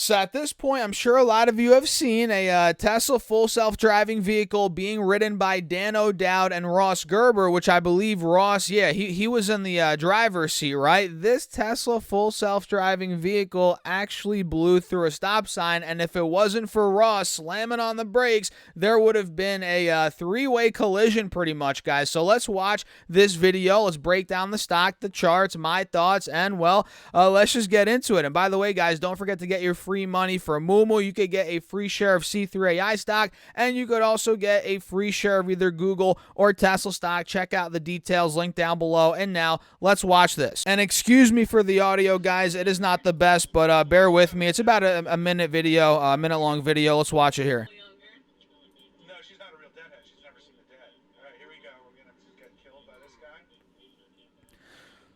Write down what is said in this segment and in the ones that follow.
So at this point, I'm sure a lot of you have seen a Tesla full self-driving vehicle being ridden by Dan O'Dowd and Ross Gerber, which I believe Ross, yeah, he was in the driver's seat, right? This Tesla full self-driving vehicle actually blew through a stop sign, and if it wasn't for Ross slamming on the brakes, there would have been a three-way collision pretty much, guys. So let's watch this video. Let's break down the stock, the charts, my thoughts, and, well, let's just get into it. And by the way, guys, don't forget to get your free money for Moomoo. You could get a free share of C3AI stock, and you could also get a free share of either Google or Tesla stock. Check out the details, link down below. And now let's watch this. And excuse me for the audio, guys. It is not the best, but bear with me. It's about a minute video, a minute long video. Let's watch it here. No, she's not a real deadhead. She's never seen the dead. All right, here we go. We're gonna get killed by this guy.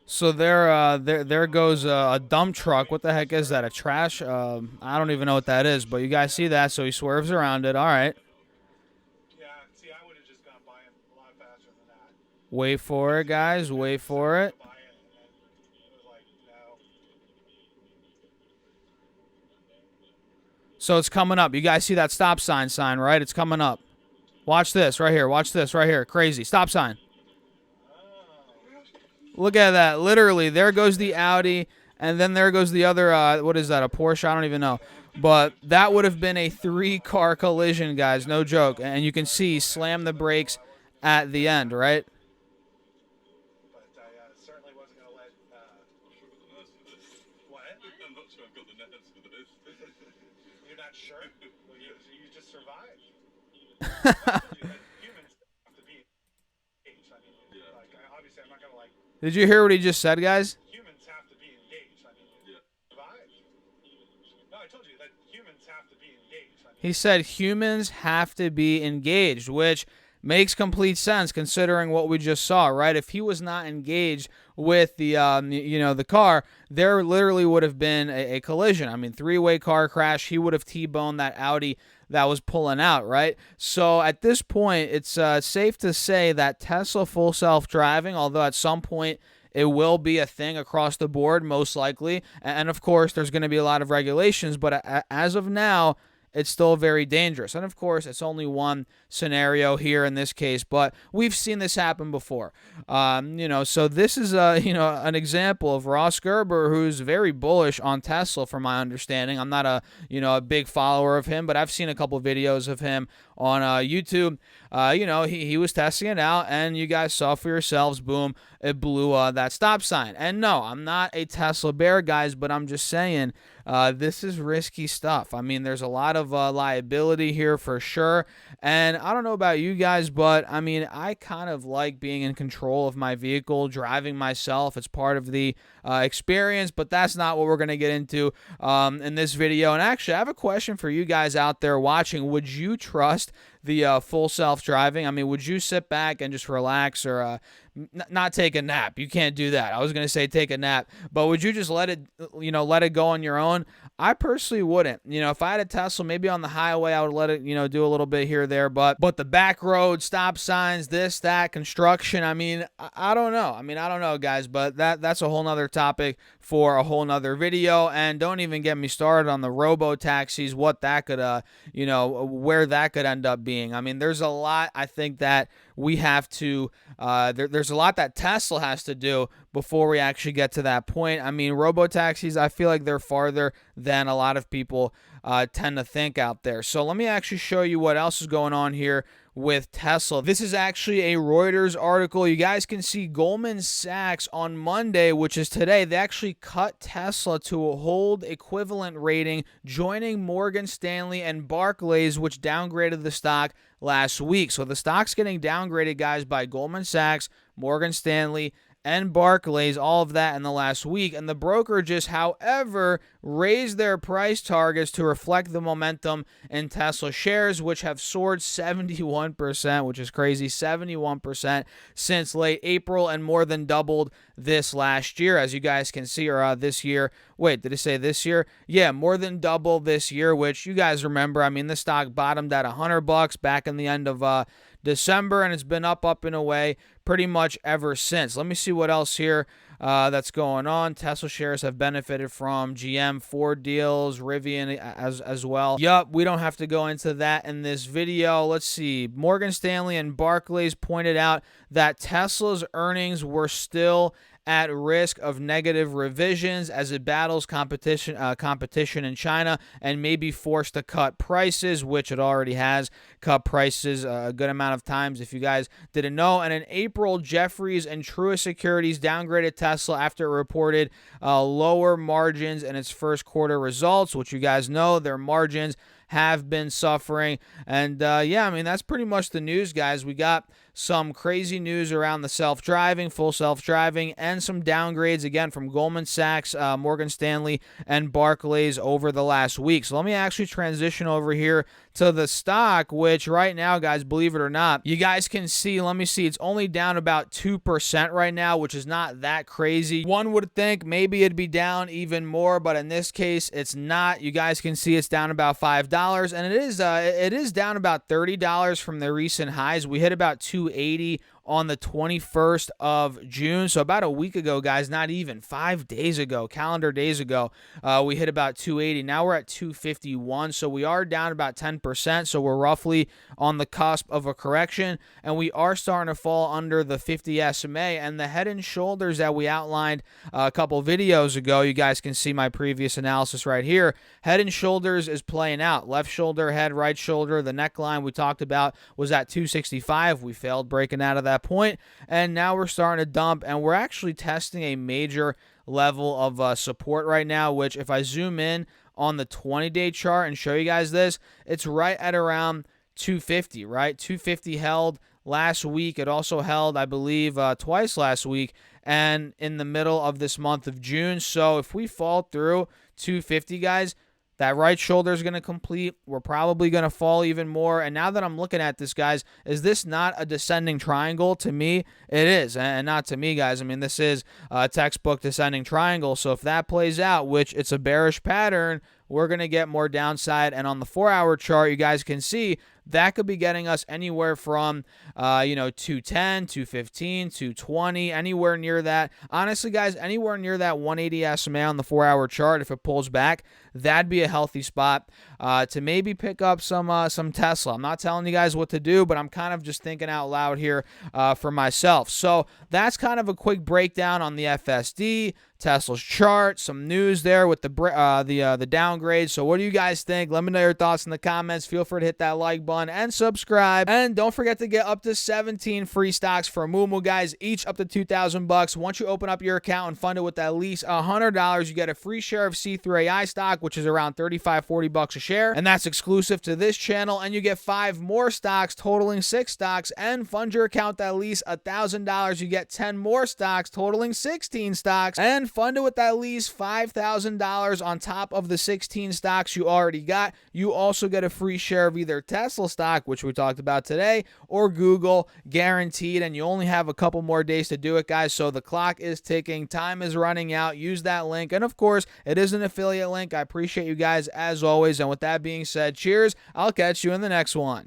So there goes a dump truck. What the heck is that? A trash? I don't even know what that is, but you guys see that, so he swerves around it. All right. Yeah, see, I would have just gone by him a lot faster than that. Wait for it, guys. Wait for it. By it, and then it was like, no. So it's coming up. You guys see that stop sign, right? It's coming up. Watch this right here. Watch this right here. Crazy. Stop sign. Look at that. Literally, there goes the Audi, and then there goes the other, what is that, a Porsche? I don't even know. But that would have been a three-car collision, guys. No joke. And you can see slam the brakes at the end, right? But I certainly wasn't going to let, what? I'm not sure I've got the nerves for this. You're not sure? Well, you just survived. Humans have to be engaged. I mean, like, obviously I'm not going to, like, Did you hear what he just said, guys? humans have to be engaged. I mean, survive. No, I told you that humans have to be engaged. I mean, He said humans have to be engaged, which makes complete sense considering what we just saw, right? If he was not engaged with the, the car, there literally would have been a collision. I mean, three-way car crash. He would have T-boned that Audi that was pulling out, right? So at this point, it's safe to say that Tesla full self-driving, although at some point it will be a thing across the board, most likely, and of course, there's going to be a lot of regulations, but as of now, it's still very dangerous. And of course, it's only one scenario here in this case, but we've seen this happen before. So this is an example of Ross Gerber, who's very bullish on Tesla, from my understanding. I'm not a big follower of him, but I've seen a couple videos of him on YouTube. He was testing it out, and you guys saw for yourselves, boom, it blew that stop sign. And no, I'm not a Tesla bear, guys, but I'm just saying, this is risky stuff. I mean, there's a lot of liability here for sure. And I don't know about you guys, but I mean, I kind of like being in control of my vehicle, driving myself. It's part of the experience, but that's not what we're going to get into in this video. And actually, I have a question for you guys out there watching. Would you trust the full self-driving? I mean, would you sit back and just relax, or not take a nap? You can't do that. I was going to say take a nap, but would you just let it go on your own? I personally wouldn't. If I had a Tesla, maybe on the highway, I would let it, do a little bit here or there, but the back road, stop signs, this, that, construction, I mean, I don't know. I don't know, guys, but that's a whole nother topic for a whole nother video. And don't even get me started on the robo-taxis, what that could, where that could end up being. I mean, there's a lot, I think, that we have to, there's a lot that Tesla has to do before we actually get to that point. I mean, robo-taxis, I feel like they're farther than a lot of people tend to think out there. So let me actually show you what else is going on here with Tesla. This is actually a Reuters article. You guys can see Goldman Sachs on Monday, which is today, they actually cut Tesla to a hold equivalent rating, joining Morgan Stanley and Barclays, which downgraded the stock last week. So the stock's getting downgraded, guys, by Goldman Sachs, Morgan Stanley, and Barclays, all of that in the last week. And the brokerages, however, raised their price targets to reflect the momentum in Tesla shares, which have soared 71%, which is crazy, 71% since late April, and more than doubled this last year, as you guys can see, or this year. Wait, did it say this year? Yeah, more than double this year, which you guys remember. I mean, the stock bottomed at $100 back in the end of December, and it's been up and away pretty much ever since. Let me see what else here. that's going on. Tesla shares have benefited from GM, Ford deals, Rivian as well. Yup, we don't have to go into that in this video. Let's see. Morgan Stanley and Barclays pointed out that Tesla's earnings were still at risk of negative revisions as it battles competition in China and may be forced to cut prices, which it already has cut prices a good amount of times, if you guys didn't know. And in April, Jefferies and Truist Securities downgraded Tesla after it reported lower margins in its first quarter results, which you guys know their margins have been suffering. And yeah, I mean, that's pretty much the news, guys. We got some crazy news around the self-driving, full self-driving, and some downgrades again from Goldman Sachs, Morgan Stanley, and Barclays over the last week. So let me actually transition over here to the stock, which right now, guys, believe it or not, you guys can see, let me see, it's only down about 2% right now, which is not that crazy. One would think maybe it'd be down even more, but in this case, it's not. You guys can see it's down about $5, and it is down about $30 from the recent highs. We hit about 280 on the 21st of June. So about a week ago, guys, not even 5 days ago, calendar days ago, we hit about 280. Now we're at 251. So we are down about 10%. So we're roughly on the cusp of a correction, and we are starting to fall under the 50 SMA. And the head and shoulders that we outlined a couple videos ago, you guys can see my previous analysis right here. Head and shoulders is playing out. Left shoulder, head, right shoulder. The neckline we talked about was at 265. We failed breaking out of that point, and now we're starting to dump, and we're actually testing a major level of support right now, which if I zoom in on the 20-day chart and show you guys this, it's right at around 250, right? 250 held last week. It also held, I believe, twice last week and in the middle of this month of June. So if we fall through 250, guys, that right shoulder is going to complete. We're probably going to fall even more. And now that I'm looking at this, guys, is this not a descending triangle? To me, it is. And not to me, guys. I mean, this is a textbook descending triangle. So if that plays out, which it's a bearish pattern, we're going to get more downside. And on the 4-hour chart, you guys can see that could be getting us anywhere from, 210, 215, 220, anywhere near that. Honestly, guys, anywhere near that 180 SMA on the 4-hour chart, if it pulls back, that'd be a healthy spot to maybe pick up some Tesla. I'm not telling you guys what to do, but I'm kind of just thinking out loud here for myself. So that's kind of a quick breakdown on the FSD, Tesla's chart, some news there with the downgrade. So what do you guys think? Let me know your thoughts in the comments. Feel free to hit that like button and subscribe. And don't forget to get up to 17 free stocks for Moomoo, guys, each up to $2,000. Once you open up your account and fund it with at least $100, you get a free share of C3AI stock, which is around $35-40 a share. And that's exclusive to this channel. And you get 5 more stocks, totaling 6 stocks. And fund your account at least $1,000. You get 10 more stocks, totaling 16 stocks. And fund it with at least $5,000 on top of the 16 stocks you already got. You also get a free share of either Tesla stock, which we talked about today, or Google, guaranteed. And you only have a couple more days to do it, guys. So the clock is ticking. Time is running out. Use that link. And of course, it is an affiliate link. I appreciate you guys as always. And with that being said, cheers. I'll catch you in the next one.